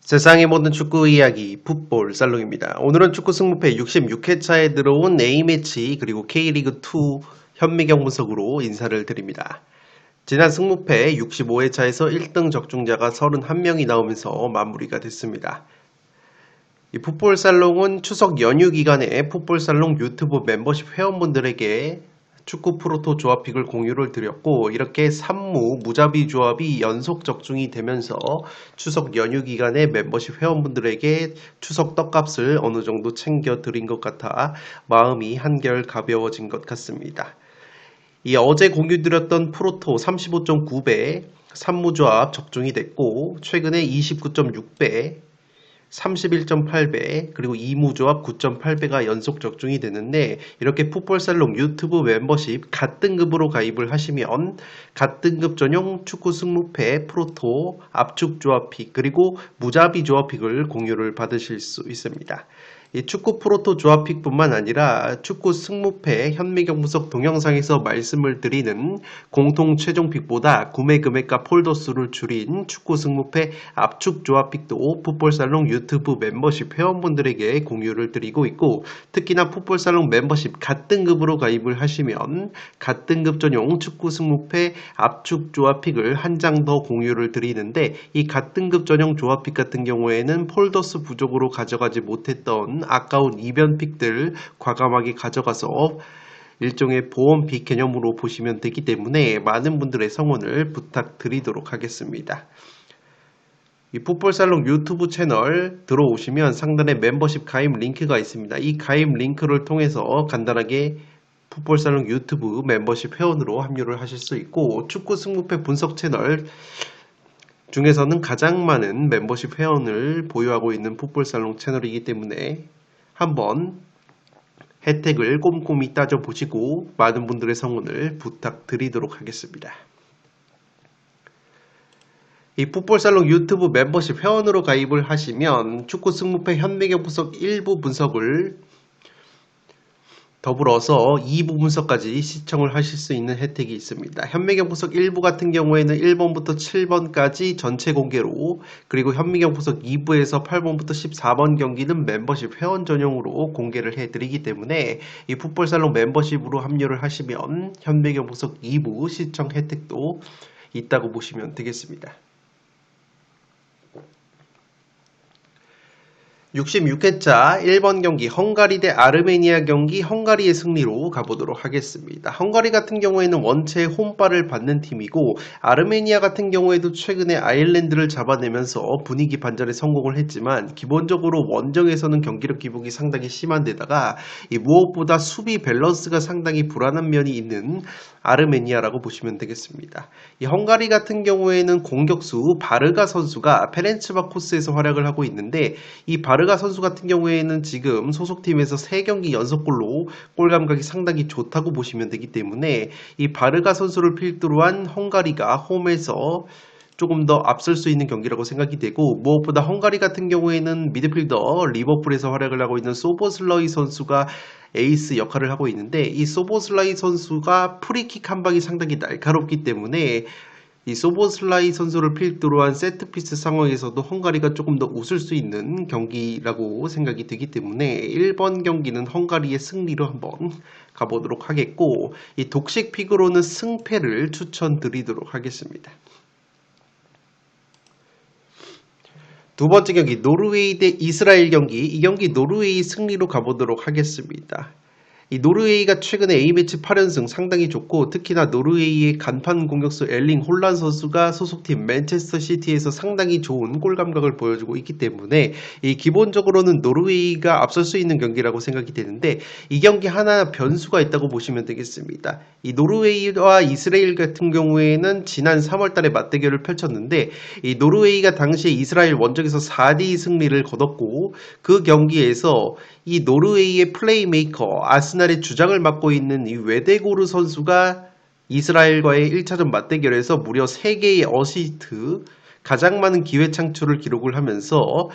세상의 모든 축구 이야기 풋볼 살롱입니다. 오늘은 축구 승무패 66회차에 들어온 A매치 그리고 K리그2 현미경 분석으로 인사를 드립니다. 지난 승무패 65회차에서 1등 적중자가 31명이 나오면서 마무리가 됐습니다. 이 풋볼 살롱은 추석 연휴 기간에 풋볼 살롱 유튜브 멤버십 회원분들에게 축구 프로토 조합픽을 공유를 드렸고, 이렇게 3무 무자비 조합이 연속 적중이 되면서 추석 연휴 기간에 멤버십 회원분들에게 추석 떡값을 어느 정도 챙겨 드린 것 같아 마음이 한결 가벼워진 것 같습니다. 이 어제 공유 드렸던 프로토 35.9배 3무 조합 적중이 됐고, 최근에 29.6배 31.8배 그리고 2무 조합 9.8배가 연속 적중이 되는데, 이렇게 풋볼살롱 유튜브 멤버십 갓등급으로 가입을 하시면 갓등급 전용 축구 승무패 프로토 압축 조합픽 그리고 무자비 조합픽을 공유를 받으실 수 있습니다. 이 축구 프로토 조합픽뿐만 아니라 축구 승무패 현미경 분석 동영상에서 말씀을 드리는 공통 최종픽보다 구매 금액과 폴더 수를 줄인 축구 승무패 압축 조합픽도 풋볼살롱 유튜브 멤버십 회원분들에게 공유를 드리고 있고, 특히나 풋볼살롱 멤버십 갓등급으로 가입을 하시면 갓등급 전용 축구 승무패 압축 조합픽을 한 장 더 공유를 드리는데, 이 갓등급 전용 조합픽 같은 경우에는 폴더 수 부족으로 가져가지 못했던 아까운 이변픽들 과감하게 가져가서 일종의 보험픽 개념으로 보시면 되기 때문에 많은 분들의 성원을 부탁드리도록 하겠습니다. 이 풋볼살롱 유튜브 채널 들어오시면 상단에 멤버십 가입 링크가 있습니다. 이 가입 링크를 통해서 간단하게 풋볼살롱 유튜브 멤버십 회원으로 합류를 하실 수 있고, 축구 승무패 분석 채널 중에서는 가장 많은 멤버십 회원을 보유하고 있는 풋볼살롱 채널이기 때문에 한번 혜택을 꼼꼼히 따져보시고 많은 분들의 성원을 부탁드리도록 하겠습니다. 이 풋볼살롱 유튜브 멤버십 회원으로 가입을 하시면 축구 승무패 현미경 분석 일부 분석을 더불어서 2부 분석까지 시청을 하실 수 있는 혜택이 있습니다. 현미경 분석 1부 같은 경우에는 1번부터 7번까지 전체 공개로, 그리고 현미경 분석 2부에서 8번부터 14번 경기는 멤버십 회원 전용으로 공개를 해드리기 때문에 이 풋볼살롱 멤버십으로 합류를 하시면 현미경 분석 2부 시청 혜택도 있다고 보시면 되겠습니다. 66회차 1번 경기 헝가리 대 아르메니아 경기 헝가리의 승리로 가보도록 하겠습니다. 헝가리 같은 경우에는 원체 홈발을 받는 팀이고, 아르메니아 같은 경우에도 최근에 아일랜드를 잡아내면서 분위기 반전에 성공을 했지만 기본적으로 원정에서는 경기력 기복이 상당히 심한 데다가 이 무엇보다 수비 밸런스가 상당히 불안한 면이 있는 아르메니아라고 보시면 되겠습니다. 이 헝가리 같은 경우에는 공격수 바르가 선수가 페렌츠바코스에서 활약을 하고 있는데, 이 바르가 선수 같은 경우에는 지금 소속팀에서 3경기 연속골로 골 감각이 상당히 좋다고 보시면 되기 때문에 이 바르가 선수를 필두로 한 헝가리가 홈에서 조금 더 앞설 수 있는 경기라고 생각이 되고, 무엇보다 헝가리 같은 경우에는 미드필더 리버풀에서 활약을 하고 있는 소보슬라이 선수가 에이스 역할을 하고 있는데, 이 소보슬라이 선수가 프리킥 한 방이 상당히 날카롭기 때문에 이 소보슬라이 선수를 필두로 한 세트피스 상황에서도 헝가리가 조금 더 웃을 수 있는 경기라고 생각이 되기 때문에 1번 경기는 헝가리의 승리로 한번 가보도록 하겠고, 이 독식 픽으로는 승패를 추천드리도록 하겠습니다. 두 번째 경기 노르웨이 대 이스라엘 경기, 이 경기 노르웨이 승리로 가보도록 하겠습니다. 이 노르웨이가 최근에 A매치 8연승 상당히 좋고, 특히나 노르웨이의 간판 공격수 엘링 홀란 선수가 소속팀 맨체스터 시티에서 상당히 좋은 골 감각을 보여주고 있기 때문에 이 기본적으로는 노르웨이가 앞설 수 있는 경기라고 생각이 되는데, 이 경기 하나 변수가 있다고 보시면 되겠습니다. 이 노르웨이와 이스라엘 같은 경우에는 지난 3월달에 맞대결을 펼쳤는데, 이 노르웨이가 당시에 이스라엘 원정에서 4대2 승리를 거뒀고, 그 경기에서 이 노르웨이의 플레이메이커 아스날의 주장을 맡고 있는 이 웨데고르 선수가 이스라엘과의 1차전 맞대결에서 무려 3개의 어시스트 가장 많은 기회 창출을 기록을 하면서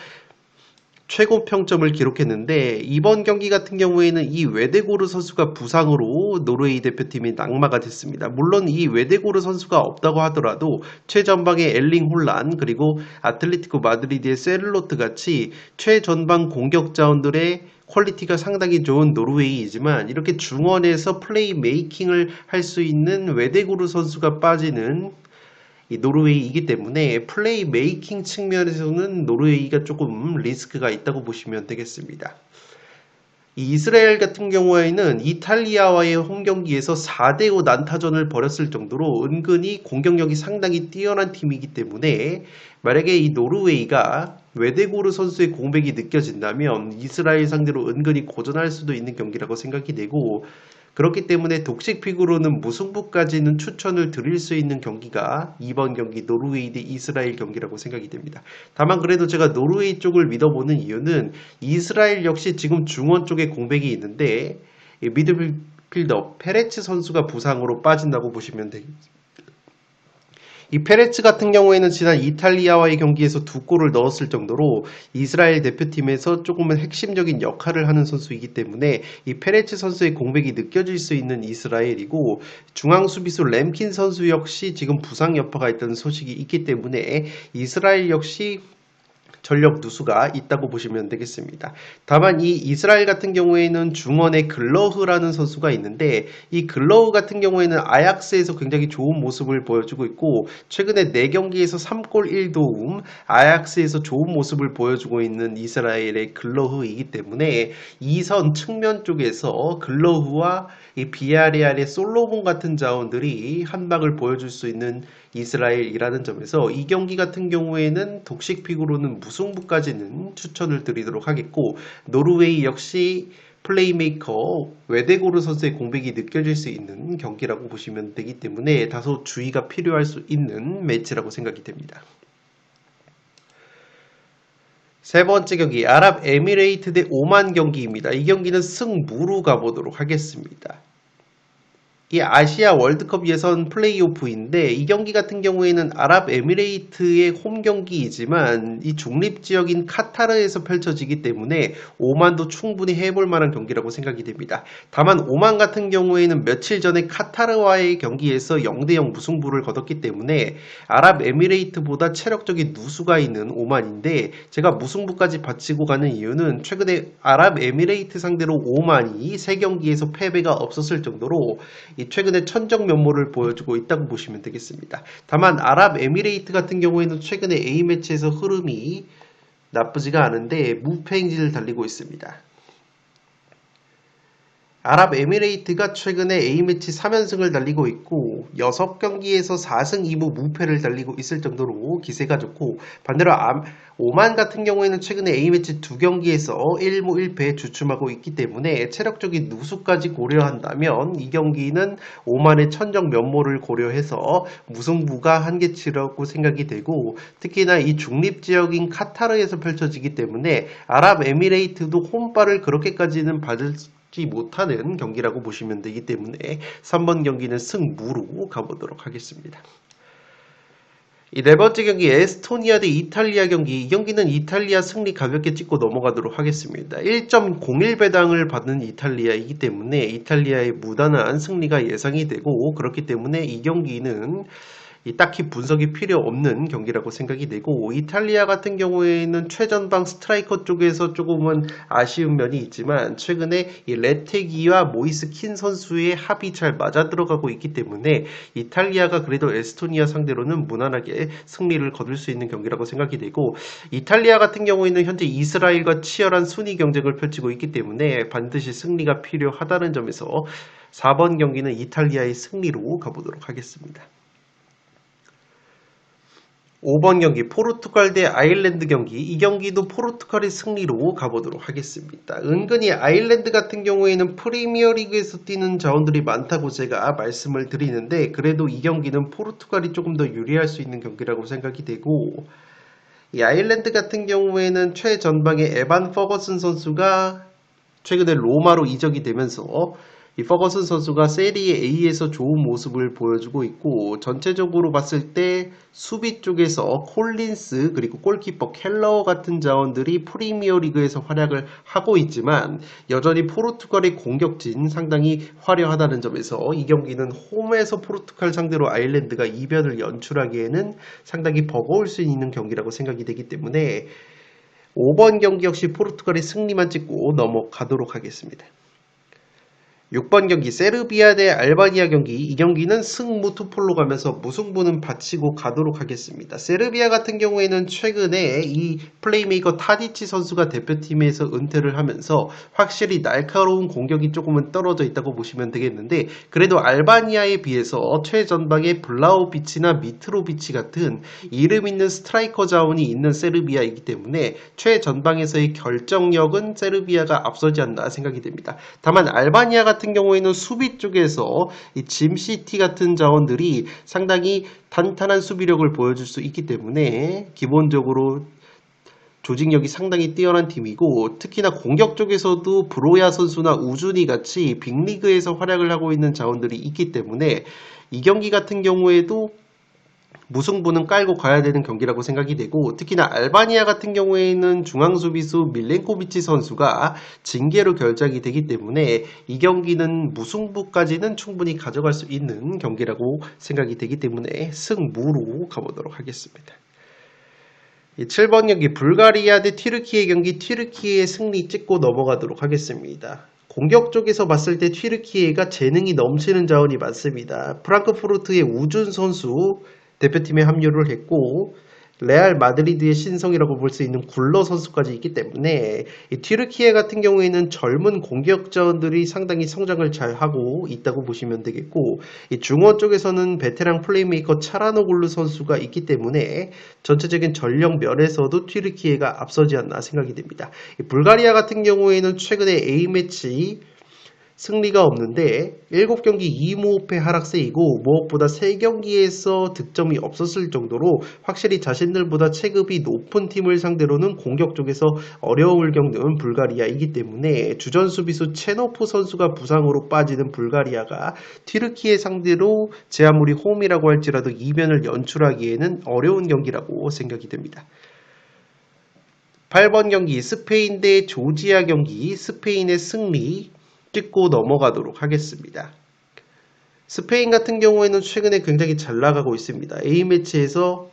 최고 평점을 기록했는데 이번 경기 같은 경우에는 이 웨데고르 선수가 부상으로 노르웨이 대표팀이 낙마가 됐습니다. 물론 이 웨데고르 선수가 없다고 하더라도 최전방의 엘링 홀란 그리고 아틀레티코 마드리드의 세를로트 같이 최전방 공격 자원들의 퀄리티가 상당히 좋은 노르웨이이지만 이렇게 중원에서 플레이 메이킹을 할 수 있는 웨데고르 선수가 빠지는 이 노르웨이이기 때문에 플레이 메이킹 측면에서는 노르웨이가 조금 리스크가 있다고 보시면 되겠습니다. 이 이스라엘 같은 경우에는 이탈리아와의 홈경기에서 4대5 난타전을 벌였을 정도로 은근히 공격력이 상당히 뛰어난 팀이기 때문에 만약에 이 노르웨이가 웨데고르 선수의 공백이 느껴진다면 이스라엘 상대로 은근히 고전할 수도 있는 경기라고 생각이 되고 그렇기 때문에 독식픽으로는 무승부까지는 추천을 드릴 수 있는 경기가 이번 경기 노르웨이 대 이스라엘 경기라고 생각이 됩니다. 다만 그래도 제가 노르웨이 쪽을 믿어보는 이유는 이스라엘 역시 지금 중원 쪽에 공백이 있는데 미드필더 페레츠 선수가 부상으로 빠진다고 보시면 되겠습니다. 이 페레츠 같은 경우에는 지난 이탈리아와의 경기에서 2골을 넣었을 정도로 이스라엘 대표팀에서 조금은 핵심적인 역할을 하는 선수이기 때문에 이 페레츠 선수의 공백이 느껴질 수 있는 이스라엘이고 중앙 수비수 램킨 선수 역시 지금 부상 여파가 있다는 소식이 있기 때문에 이스라엘 역시 전력 누수가 있다고 보시면 되겠습니다. 다만 이 이스라엘 같은 경우에는 중원에 글러흐라는 선수가 있는데 이 글러흐 같은 경우에는 아약스에서 굉장히 좋은 모습을 보여주고 있고 최근에 4경기에서 3골 1도움 아약스에서 좋은 모습을 보여주고 있는 이스라엘의 글러흐이기 때문에 2선 측면 쪽에서 글러흐와 이 비아레알의 솔로몬 같은 자원들이 한방을 보여줄 수 있는 이스라엘이라는 점에서 이 경기 같은 경우에는 독식픽으로는 무승부까지는 추천을 드리도록 하겠고 노르웨이 역시 플레이메이커 웨데고르 선수의 공백이 느껴질 수 있는 경기라고 보시면 되기 때문에 다소 주의가 필요할 수 있는 매치라고 생각이 됩니다. 세 번째 경기 아랍에미레이트 대 오만 경기입니다. 이 경기는 승무로 가보도록 하겠습니다. 이 아시아 월드컵 예선 플레이오프인데 이 경기 같은 경우에는 아랍에미레이트의 홈 경기이지만 이 중립지역인 카타르에서 펼쳐지기 때문에 오만도 충분히 해볼 만한 경기라고 생각이 됩니다. 다만 오만 같은 경우에는 며칠 전에 카타르와의 경기에서 0대0 무승부를 거뒀기 때문에 아랍에미레이트보다 체력적인 누수가 있는 오만인데 제가 무승부까지 바치고 가는 이유는 최근에 아랍에미레이트 상대로 오만이 3경기에서 패배가 없었을 정도로 최근에 천정 면모를 보여주고 있다고 보시면 되겠습니다. 다만 아랍에미레이트 같은 경우에는 최근에 A매치에서 흐름이 나쁘지가 않은데 무패 행진을 달리고 있습니다. 아랍에미레이트가 최근에 A매치 3연승을 달리고 있고 6경기에서 4승 2무 무패를 달리고 있을 정도로 기세가 좋고 반대로 오만 같은 경우에는 최근에 A매치 2경기에서 1무 1패 주춤하고 있기 때문에 체력적인 누수까지 고려한다면 이 경기는 오만의 천정 면모를 고려해서 무승부가 한계치라고 생각이 되고 특히나 이 중립지역인 카타르에서 펼쳐지기 때문에 아랍에미레이트도 홈발을 그렇게까지는 받을 못하는 경기라고 보시면 되기 때문에 3번 경기는 승무로 가보도록 하겠습니다. 이 네 번째 경기 에스토니아 대 이탈리아 경기 이 경기는 이탈리아 승리 가볍게 찍고 넘어가도록 하겠습니다. 1.01 배당을 받은 이탈리아이기 때문에 이탈리아의 무난한 승리가 예상이 되고 그렇기 때문에 이 경기는 딱히 분석이 필요 없는 경기라고 생각이 되고 이탈리아 같은 경우에는 최전방 스트라이커 쪽에서 조금은 아쉬운 면이 있지만 최근에 이 레테기와 모이스 킨 선수의 합이 잘 맞아 들어가고 있기 때문에 이탈리아가 그래도 에스토니아 상대로는 무난하게 승리를 거둘 수 있는 경기라고 생각이 되고 이탈리아 같은 경우에는 현재 이스라엘과 치열한 순위 경쟁을 펼치고 있기 때문에 반드시 승리가 필요하다는 점에서 4번 경기는 이탈리아의 승리로 가보도록 하겠습니다. 5번 경기 포르투갈 대 아일랜드 경기 이 경기도 포르투갈의 승리로 가보도록 하겠습니다. 은근히 아일랜드 같은 경우에는 프리미어리그에서 뛰는 자원들이 많다고 제가 말씀을 드리는데 그래도 이 경기는 포르투갈이 조금 더 유리할 수 있는 경기라고 생각이 되고 이 아일랜드 같은 경우에는 최전방의 에반 퍼거슨 선수가 최근에 로마로 이적이 되면서 이 퍼거슨 선수가 세리에 A에서 좋은 모습을 보여주고 있고 전체적으로 봤을 때 수비 쪽에서 콜린스 그리고 골키퍼 켈러 같은 자원들이 프리미어 리그에서 활약을 하고 있지만 여전히 포르투갈의 공격진 상당히 화려하다는 점에서 이 경기는 홈에서 포르투갈 상대로 아일랜드가 이변을 연출하기에는 상당히 버거울 수 있는 경기라고 생각이 되기 때문에 5번 경기 역시 포르투갈의 승리만 찍고 넘어가도록 하겠습니다. 6번 경기 세르비아 대 알바니아 경기. 이 경기는 승무 투폴로 가면서 무승부는 바치고 가도록 하겠습니다. 세르비아 같은 경우에는 최근에 이 플레이메이커 타디치 선수가 대표팀에서 은퇴를 하면서 확실히 날카로운 공격이 조금은 떨어져 있다고 보시면 되겠는데 그래도 알바니아에 비해서 최전방에 블라우비치나 미트로비치 같은 이름 있는 스트라이커 자원이 있는 세르비아이기 때문에 최전방에서의 결정력은 세르비아가 앞서지 않나 생각이 됩니다. 다만 알바니아 같은 경우에는 수비 쪽에서 이 짐시티 같은 자원들이 상당히 탄탄한 수비력을 보여줄 수 있기 때문에 기본적으로 조직력이 상당히 뛰어난 팀이고 특히나 공격 쪽에서도 브로야 선수나 우준이 같이 빅리그에서 활약을 하고 있는 자원들이 있기 때문에 이 경기 같은 경우에도 무승부는 깔고 가야 되는 경기라고 생각이 되고 특히나 알바니아 같은 경우에는 중앙수비수 밀렌코비치 선수가 징계로 결정이 되기 때문에 이 경기는 무승부까지는 충분히 가져갈 수 있는 경기라고 생각이 되기 때문에 승무로 가보도록 하겠습니다. 7번 경기 불가리아 대 튀르키예 경기 튀르키예의 승리 찍고 넘어가도록 하겠습니다. 공격 쪽에서 봤을 때 튀르키예가 재능이 넘치는 자원이 많습니다. 프랑크푸르트의 우준 선수 대표팀에 합류를 했고 레알 마드리드의 신성이라고 볼 수 있는 굴러 선수까지 있기 때문에 이 튀르키예 같은 경우에는 젊은 공격자원들이 상당히 성장을 잘하고 있다고 보시면 되겠고 이 중원 쪽에서는 베테랑 플레이메이커 차라노글루 선수가 있기 때문에 전체적인 전력 면에서도 튀르키예가 앞서지 않나 생각이 됩니다. 이 불가리아 같은 경우에는 최근에 A매치 승리가 없는데 7경기 2무호패 하락세이고 무엇보다 3경기에서 득점이 없었을 정도로 확실히 자신들보다 체급이 높은 팀을 상대로는 공격 쪽에서 어려움을 겪는 불가리아이기 때문에 주전 수비수 체노프 선수가 부상으로 빠지는 불가리아가 튀르키예 상대로 제 아무리 홈이라고 할지라도 이변을 연출하기에는 어려운 경기라고 생각이 됩니다. 8번 경기 스페인 대 조지아 경기 스페인의 승리 찍고 넘어가도록 하겠습니다. 스페인 같은 경우에는 최근에 굉장히 잘 나가고 있습니다. A매치에서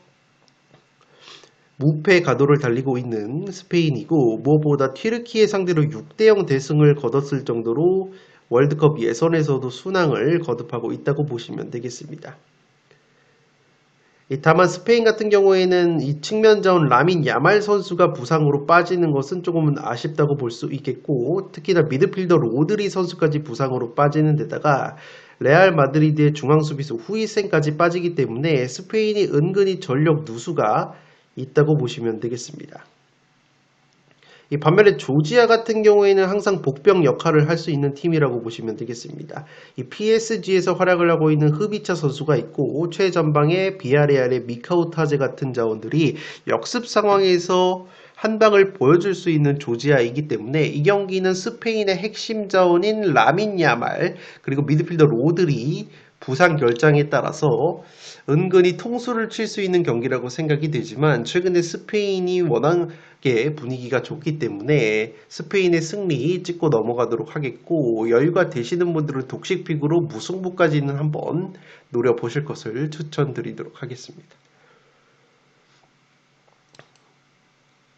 무패 가도를 달리고 있는 스페인이고 무엇보다 튀르키예 상대로 6대0 대승을 거뒀을 정도로 월드컵 예선에서도 순항을 거듭하고 있다고 보시면 되겠습니다. 다만 스페인 같은 경우에는 이 측면 자원 라민 야말 선수가 부상으로 빠지는 것은 조금은 아쉽다고 볼 수 있겠고 특히나 미드필더 로드리 선수까지 부상으로 빠지는 데다가 레알 마드리드의 중앙수비수 후이센까지 빠지기 때문에 스페인이 은근히 전력 누수가 있다고 보시면 되겠습니다. 이 반면에 조지아 같은 경우에는 항상 복병 역할을 할 수 있는 팀이라고 보시면 되겠습니다. 이 PSG에서 활약을 하고 있는 흐비차 선수가 있고 최전방에 비아레알의 미카우타제 같은 자원들이 역습 상황에서 한 방을 보여줄 수 있는 조지아이기 때문에 이 경기는 스페인의 핵심 자원인 라민 야말 그리고 미드필더 로드리 부상 결장에 따라서 은근히 통수를 칠 수 있는 경기라고 생각이 되지만 최근에 스페인이 워낙에 분위기가 좋기 때문에 스페인의 승리 찍고 넘어가도록 하겠고 여유가 되시는 분들은 독식픽으로 무승부까지는 한번 노려보실 것을 추천드리도록 하겠습니다.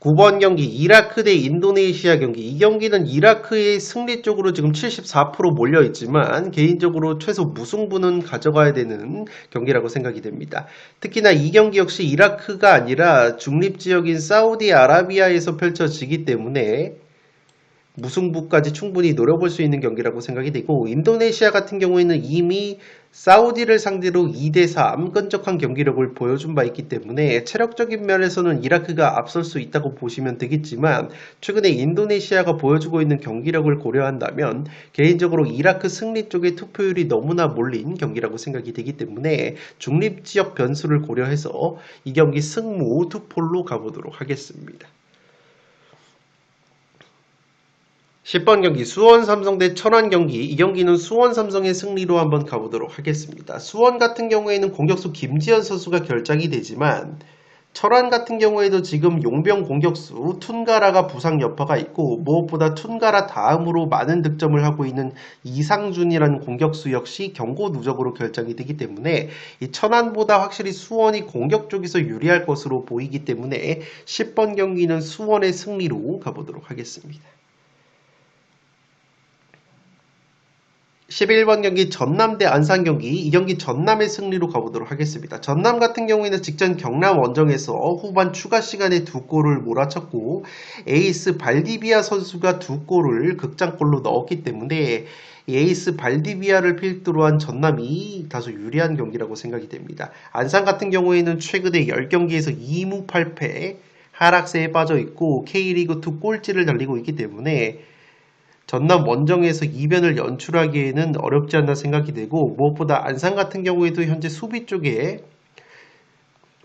9번 경기 이라크 대 인도네시아 경기. 이 경기는 이라크의 승리 쪽으로 지금 74% 몰려있지만 개인적으로 최소 무승부는 가져가야 되는 경기라고 생각이 됩니다. 특히나 이 경기 역시 이라크가 아니라 중립지역인 사우디아라비아에서 펼쳐지기 때문에 무승부까지 충분히 노려볼 수 있는 경기라고 생각이 되고 인도네시아 같은 경우에는 이미 사우디를 상대로 2대3 끈적한 경기력을 보여준 바 있기 때문에 체력적인 면에서는 이라크가 앞설 수 있다고 보시면 되겠지만 최근에 인도네시아가 보여주고 있는 경기력을 고려한다면 개인적으로 이라크 승리 쪽의 투표율이 너무나 몰린 경기라고 생각이 되기 때문에 중립지역 변수를 고려해서 이 경기 승무 투폴로 가보도록 하겠습니다. 10번 경기 수원 삼성 대 천안 경기. 이 경기는 수원 삼성의 승리로 한번 가보도록 하겠습니다. 수원 같은 경우에는 공격수 김지현 선수가 결장이 되지만 천안 같은 경우에도 지금 용병 공격수 툰가라가 부상 여파가 있고 무엇보다 툰가라 다음으로 많은 득점을 하고 있는 이상준이라는 공격수 역시 경고 누적으로 결장이 되기 때문에 이 천안보다 확실히 수원이 공격 쪽에서 유리할 것으로 보이기 때문에 10번 경기는 수원의 승리로 가보도록 하겠습니다. 11번 경기 전남 대 안산 경기. 이 경기 전남의 승리로 가보도록 하겠습니다. 전남 같은 경우에는 직전 경남 원정에서 후반 추가 시간에 2골을 몰아쳤고 에이스 발디비아 선수가 2골을 극장골로 넣었기 때문에 에이스 발디비아를 필두로 한 전남이 다소 유리한 경기라고 생각이 됩니다. 안산 같은 경우에는 최근에 10경기에서 2무 8패 하락세에 빠져 있고 K리그2 꼴찌를 달리고 있기 때문에 전남 원정에서 이변을 연출하기에는 어렵지 않나 생각이 되고 무엇보다 안산 같은 경우에도 현재 수비 쪽에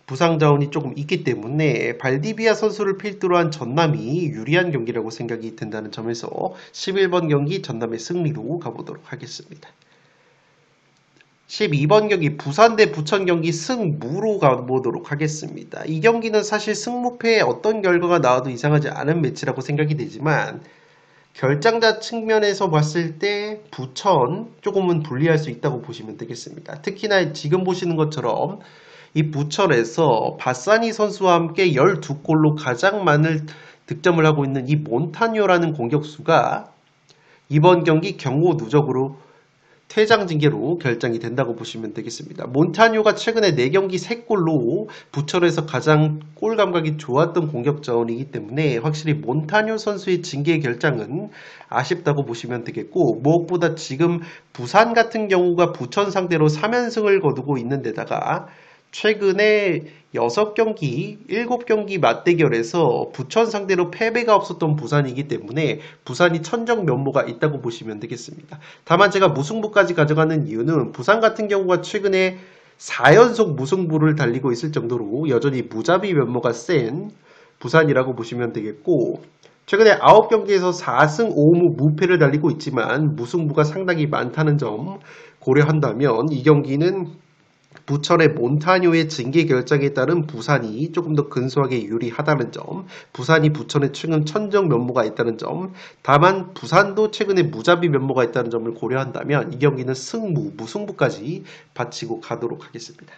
부상 자원이 조금 있기 때문에 발디비아 선수를 필두로 한 전남이 유리한 경기라고 생각이 든다는 점에서 11번 경기 전남의 승리로 가보도록 하겠습니다. 12번 경기 부산 대 부천 경기 승무로 가보도록 하겠습니다. 이 경기는 사실 승무패에 어떤 결과가 나와도 이상하지 않은 매치라고 생각이 되지만 결장자 측면에서 봤을 때 부천 조금은 불리할 수 있다고 보시면 되겠습니다. 특히나 지금 보시는 것처럼 이 부천에서 바사니 선수와 함께 12골로 가장 많은 득점을 하고 있는 이 몬타뇨라는 공격수가 이번 경기 경고 누적으로 퇴장 징계로 결정이 된다고 보시면 되겠습니다. 몬타뇨가 최근에 4경기 3골로 부천에서 가장 골 감각이 좋았던 공격 자원이기 때문에 확실히 몬타뇨 선수의 징계 결정은 아쉽다고 보시면 되겠고 무엇보다 지금 부산 같은 경우가 부천 상대로 3연승을 거두고 있는 데다가 최근에 6경기, 7경기 맞대결에서 부천 상대로 패배가 없었던 부산이기 때문에 부산이 천정 면모가 있다고 보시면 되겠습니다. 다만 제가 무승부까지 가져가는 이유는 부산 같은 경우가 최근에 4연속 무승부를 달리고 있을 정도로 여전히 무자비 면모가 센 부산이라고 보시면 되겠고 최근에 9경기에서 4승 5무 무패를 달리고 있지만 무승부가 상당히 많다는 점 고려한다면 이 경기는 부천의 몬타뇨의 징계 결정에 따른 부산이 조금 더 근소하게 유리하다는 점, 부산이 부천의 최근 천정 면모가 있다는 점, 다만 부산도 최근에 무자비 면모가 있다는 점을 고려한다면 이 경기는 승무, 무승부까지 바치고 가도록 하겠습니다.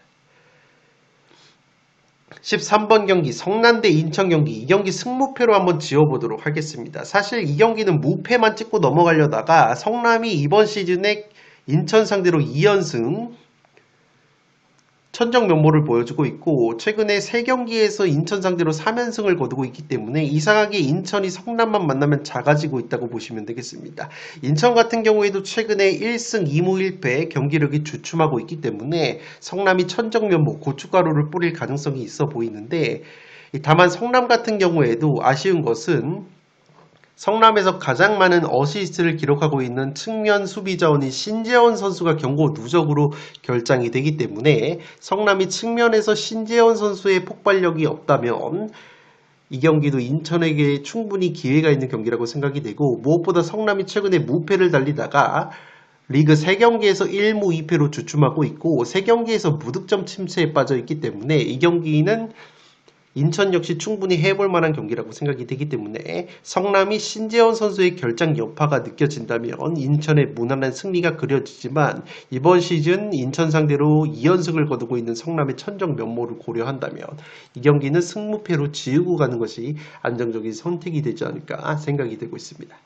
13번 경기 성남 대 인천 경기. 이 경기 승무패로 한번 지어보도록 하겠습니다. 사실 이 경기는 무패만 찍고 넘어가려다가 성남이 이번 시즌에 인천 상대로 2연승 천정 면모를 보여주고 있고 최근에 3경기에서 인천 상대로 3연승을 거두고 있기 때문에 이상하게 인천이 성남만 만나면 작아지고 있다고 보시면 되겠습니다. 인천 같은 경우에도 최근에 1승 2무 1패 경기력이 주춤하고 있기 때문에 성남이 천정 면모 고춧가루를 뿌릴 가능성이 있어 보이는데 다만 성남 같은 경우에도 아쉬운 것은 성남에서 가장 많은 어시스트를 기록하고 있는 측면 수비 자원인 신재원 선수가 경고 누적으로 결장이 되기 때문에 성남이 측면에서 신재원 선수의 폭발력이 없다면 이 경기도 인천에게 충분히 기회가 있는 경기라고 생각이 되고 무엇보다 성남이 최근에 무패를 달리다가 리그 3경기에서 1무 2패로 주춤하고 있고 3경기에서 무득점 침체에 빠져 있기 때문에 이 경기는 인천 역시 충분히 해볼 만한 경기라고 생각이 되기 때문에 성남이 신재원 선수의 결장 여파가 느껴진다면 인천의 무난한 승리가 그려지지만 이번 시즌 인천 상대로 2연승을 거두고 있는 성남의 천정 면모를 고려한다면 이 경기는 승무패로 지우고 가는 것이 안정적인 선택이 되지 않을까 생각이 되고 있습니다.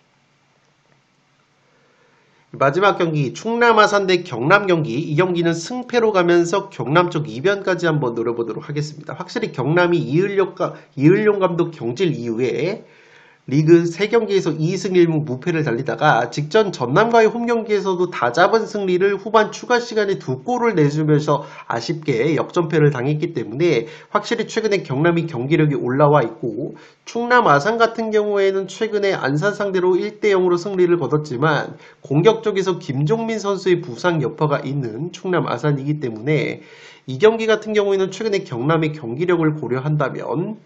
마지막 경기 충남 아산 대 경남 경기. 이 경기는 승패로 가면서 경남 쪽 이변까지 한번 노려보도록 하겠습니다. 확실히 경남이 이을용 감독 경질 이후에 리그 3경기에서 2승 1무 무패를 달리다가 직전 전남과의 홈경기에서도 다잡은 승리를 후반 추가 시간에 2골을 내주면서 아쉽게 역전패를 당했기 때문에 확실히 최근에 경남이 경기력이 올라와 있고 충남 아산 같은 경우에는 최근에 안산 상대로 1대0으로 승리를 거뒀지만 공격 쪽에서 김종민 선수의 부상 여파가 있는 충남 아산이기 때문에 이 경기 같은 경우에는 최근에 경남의 경기력을 고려한다면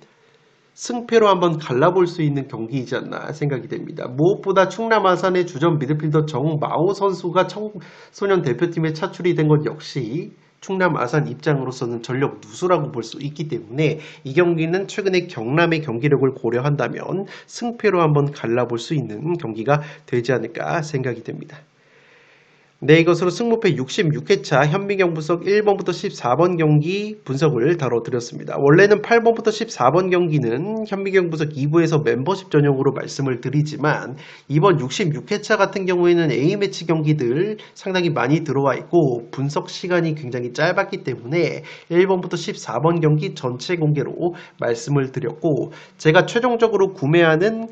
승패로 한번 갈라볼 수 있는 경기이지 않나 생각이 됩니다. 무엇보다 충남 아산의 주전 미드필더 정마오 선수가 청소년 대표팀에 차출이 된 것 역시 충남 아산 입장으로서는 전력 누수라고 볼 수 있기 때문에 이 경기는 최근에 경남의 경기력을 고려한다면 승패로 한번 갈라볼 수 있는 경기가 되지 않을까 생각이 됩니다. 네, 이것으로 승무패 66회차 현미경 분석 1번부터 14번 경기 분석을 다뤄드렸습니다. 원래는 8번부터 14번 경기는 현미경 분석 2부에서 멤버십 전용으로 말씀을 드리지만 이번 66회차 같은 경우에는 A매치 경기들 상당히 많이 들어와 있고 분석 시간이 굉장히 짧았기 때문에 1번부터 14번 경기 전체 공개로 말씀을 드렸고, 제가 최종적으로 구매하는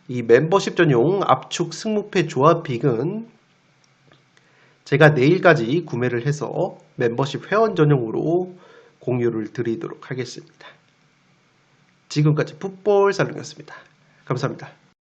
이 멤버십 전용 압축 승무패 조합픽은 제가 내일까지 구매를 해서 멤버십 회원 전용으로 공유를 드리도록 하겠습니다. 지금까지 풋볼 살롱이었습니다. 감사합니다.